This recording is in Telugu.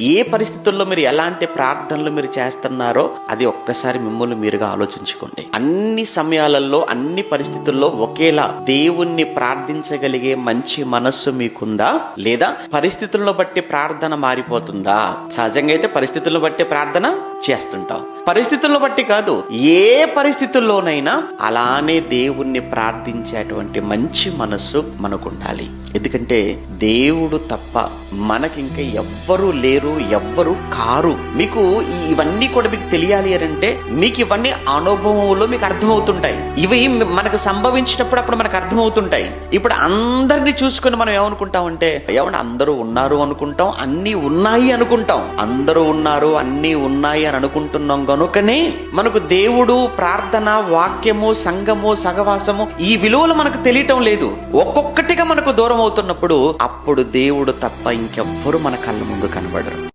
ఏ పరిస్థితుల్లో మీరు ఎలాంటి ప్రార్థనలు మీరు చేస్తున్నారో అది ఒక్కసారి మిమ్మల్ని మీరుగా ఆలోచించుకోండి. అన్ని సమయాలలో, అన్ని పరిస్థితుల్లో ఒకేలా దేవుణ్ణి ప్రార్థించగలిగే మంచి మనస్సు మీకుందా, లేదా పరిస్థితులను బట్టి ప్రార్థన మారిపోతుందా? సహజంగా అయితే పరిస్థితులను బట్టి ప్రార్థన చేస్తుంటాం, పరిస్థితులను బట్టి కాదు. ఏ పరిస్థితుల్లోనైనా అలానే దేవుణ్ణి ప్రార్థించేటువంటి మంచి మనస్సు మనకుండాలి. ఎందుకంటే దేవుడు తప్ప మనకింక ఎవ్వరూ లేరు, ఎవ్వరు కారు. మీకు ఇవన్నీ కూడా మీకు తెలియాలి అంటే మీకు ఇవన్నీ అనుభవంలో మీకు అర్థమవుతుంటాయి. ఇవి మనకు సంభవించేటప్పుడు అప్పుడు మనకు అర్థమవుతుంటాయి. ఇప్పుడు అందరినీ చూసుకుని మనం ఏమనుకుంటామంటే, ఏమన్నా అందరూ ఉన్నారు అనుకుంటాం, అన్ని ఉన్నాయి అనుకుంటాం. అందరూ ఉన్నారు, అన్ని ఉన్నాయి అని అనుకుంటున్నాం కనుకనే మనకు దేవుడు, ప్రార్థన, వాక్యము, సంఘము, సహవాసము ఈ విలువలు మనకు తెలియటం లేదు. ఒక్కొక్కటిగా మనకు దూరం అవుతున్నప్పుడు అప్పుడు దేవుడు తప్ప ఇంకెవ్వరు మన కళ్ళ ముందు కనబడరు.